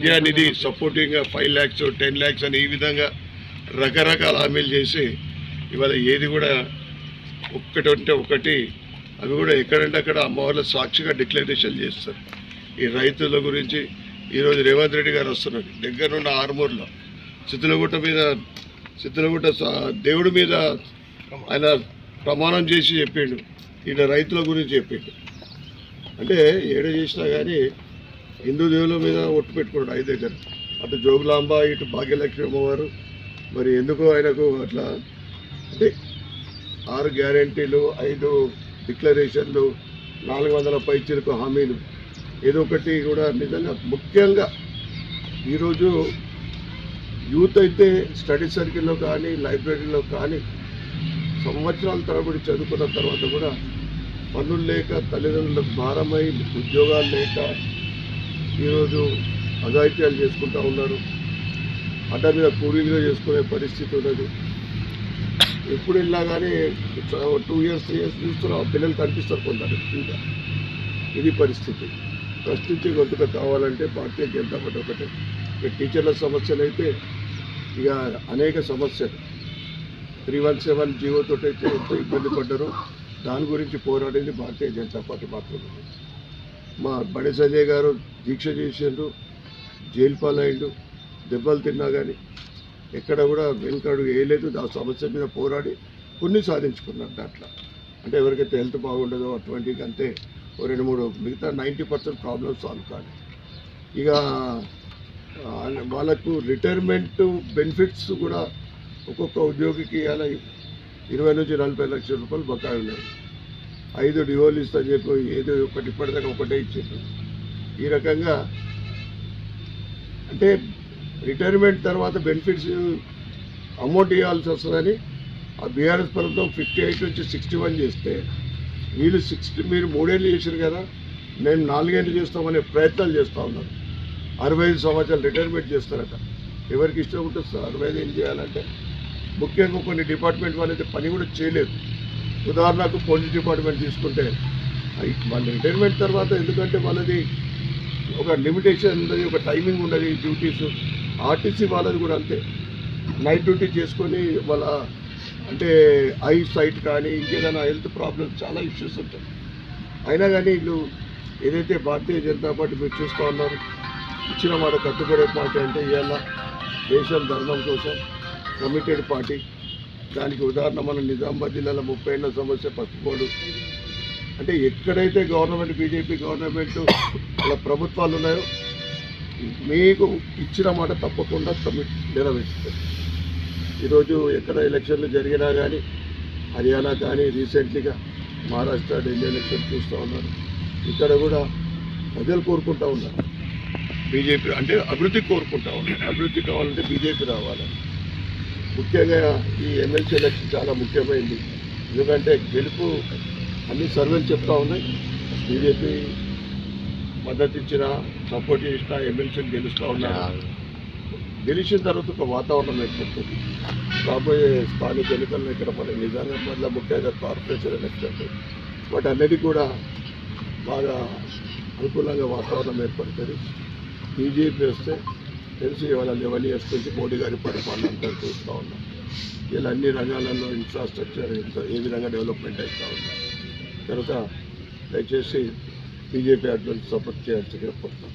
విద్యా నిధి సపోర్టింగ్గా 5 lakhs 10 lakhs అని ఈ విధంగా రకరకాల హామీలు చేసి ఇవాళ ఏది కూడా ఒక్కటంటే ఒకటి అవి కూడా ఎక్కడంటే అక్కడ అమ్మవార్ల సాక్షిగా డిక్లరేషన్ చేస్తారు. ఈ రైతుల గురించి ఈరోజు రేవంత్ రెడ్డి గారు వస్తున్నారు. దగ్గరున్న ఆర్మూర్లో చిత్తలగుట్ట దేవుడి మీద ఆయన ప్రమాణం చేసి చెప్పిండు. ఈయన రైతుల గురించి చెప్పిండు. అంటే ఏడ చేసినా కానీ హిందూ దేవుల మీద ఒట్టు పెట్టుకున్నాడు 5 దగ్గర. అటు జోగులాంబ ఇటు భాగ్యలక్ష్మి అమ్మవారు. మరి ఎందుకు ఆయనకు అట్లా అంటే 6 గ్యారెంటీలు 5 డిక్లరేషన్లు 400 పైచిలకు హామీలు ఏదో ఒకటి కూడా నిజంగా ముఖ్యంగా ఈరోజు యూత్ అయితే స్టడీ సర్కిల్లో కానీ లైబ్రరీలో కానీ సంవత్సరాల తరబడి చదువుకున్న తర్వాత కూడా పనులు లేక తల్లిదండ్రులకు భారమై ఉద్యోగాలు లేక ఈరోజు అఘాయిత్యాలు చేసుకుంటూ ఉన్నారు. అడ్డ మీద కూలీలుగా చేసుకునే పరిస్థితి ఉన్నది. ఎప్పుడు వెళ్ళినా కానీ 2 years 3 years చూస్తున్నా పిల్లలు కనిపిస్తారు కొందరు. ఇంకా ఇది పరిస్థితి. ప్రశ్నించే గొంతుక కావాలంటే భారతీయ జనతా పార్టీ ఒకటే. ఇక టీచర్ల సమస్యలు అయితే ఇక అనేక సమస్యలు 317 జీవోతో అయితే ఎంతో ఇబ్బంది పడ్డారో దాని గురించి పోరాడేది భారతీయ జనతా పార్టీ మాత్రమే. మా బండి సంజయ్ గారు దీక్ష చేసిండ్రు, జైలు పాలైండు, దెబ్బలు తిన్నా కానీ ఎక్కడ కూడా వెనుకడుగు వేయలేదు. ఆ సమస్య మీద పోరాడి కొన్ని సాధించుకున్నారు. దాంట్లో అంటే ఎవరికైతే హెల్త్ బాగుండదో అటువంటికి అంతే 2-3 మిగతా 90% ప్రాబ్లమ్స్ సాల్వ్ కాదు. ఇక వాళ్ళకు రిటైర్మెంట్ బెనిఫిట్స్ కూడా ఒక్కొక్క ఉద్యోగికి అలా 20 నుంచి 40 లక్షల రూపాయలు బకాయి ఉన్నాయి. 5 డివోలు ఇస్తా చెప్పి ఏదో ఒకటి ఇప్పటిదాకా ఒకటే ఇచ్చారు. ఈ రకంగా అంటే రిటైర్మెంట్ తర్వాత బెనిఫిట్స్ అమౌంట్ ఇవ్వాల్సి వస్తుందని ఆ బీఆర్ఎస్ ప్రభుత్వం 58 నుంచి 61 చేస్తే వీళ్ళు 60 మీరు 3 ఏళ్ళు చేశారు కదా, మేము 4 ఏళ్ళు చేస్తామనే ప్రయత్నాలు చేస్తూ ఉన్నారు. 65 సంవత్సరాలు రిటైర్మెంట్ చేస్తారట. ఎవరికి ఇష్టం ఉంటుంది సార్ 65 ఏం చేయాలంటే? ముఖ్యంగా కొన్ని డిపార్ట్మెంట్ వాళ్ళైతే పని కూడా చేయలేదు. ఉదాహరణకు పోలీస్ డిపార్ట్మెంట్ తీసుకుంటే వాళ్ళ రిటైర్మెంట్ తర్వాత ఎందుకంటే వాళ్ళది ఒక లిమిటేషన్ ఉన్నది, ఒక టైమింగ్ ఉన్నది డ్యూటీస్. ఆర్టీసీ వాళ్ళది కూడా అంతే, నైట్ డ్యూటీ చేసుకొని వాళ్ళ అంటే ఐ సైట్ కానీ ఇంకేదైనా హెల్త్ ప్రాబ్లమ్స్ చాలా ఇష్యూస్ ఉంటాయి. అయినా కానీ వీళ్ళు ఏదైతే భారతీయ జనతా పార్టీ మీరు చూస్తూ ఉన్నారు ఇచ్చిన మాట కట్టుబడే పార్టీ అంటే ఇవాళ దేశం ధర్మం కోసం కమిటెడ్ పార్టీ. దానికి ఉదాహరణ మన నిజామాబాద్ జిల్లాలో 30 ఏళ్ళ సమస్య పసుపుకోడు. అంటే ఎక్కడైతే గవర్నమెంట్ బీజేపీ గవర్నమెంట్ అలా ప్రభుత్వాలు ఉన్నాయో మీకు ఇచ్చిన మాట తప్పకుండా నెరవేరుస్తారు. ఈరోజు ఎక్కడ ఎలక్షన్లు జరిగినా కానీ హర్యానా కానీ రీసెంట్లీగా మహారాష్ట్ర ఢిల్లీ ఎలక్షన్ చూస్తూ ఉన్నారు. ఇక్కడ కూడా ప్రజలు కోరుకుంటూ ఉన్నారు బీజేపీ అంటే అభివృద్ధి కోరుకుంటా ఉన్నారు. అభివృద్ధి కావాలంటే బీజేపీ రావాలని. ముఖ్యంగా ఈ ఎమ్మెల్సీ ఎలక్షన్ చాలా ముఖ్యమైనది. ఎందుకంటే గెలుపు అన్ని సర్వేలు చెప్తా ఉన్నాయి. బీజేపీ మద్దతు ఇచ్చిన సపోర్ట్ చేసిన ఎమ్మెల్సీని గెలుస్తూ ఉన్నారు. గెలిచిన తర్వాత ఒక వాతావరణం ఏర్పడుతుంది. రాబోయే స్థానిక ఎన్నికలను ఇక్కడ మన నిజామాబాద్లో ముఖ్యంగా కార్పొరేషన్ ఎలక్షన్ వాటి అన్నిటి కూడా బాగా అనుకూలంగా వాతావరణం ఏర్పడుతుంది. బీజేపీ వస్తే తెలిసి ఇవాళ 11 years నుంచి మోడీ గారి పరిపాలన అంతా చూస్తూ ఉన్నాం. ఇలా అన్ని రంగాలలో ఇన్ఫ్రాస్ట్రక్చర్ ఏ విధంగా డెవలప్మెంట్ అవుతూ ఉంది. కనుక దయచేసి బీజేపీ అభ్యర్థులు సపోర్ట్ చేయాల్సి కోరుతున్నాం.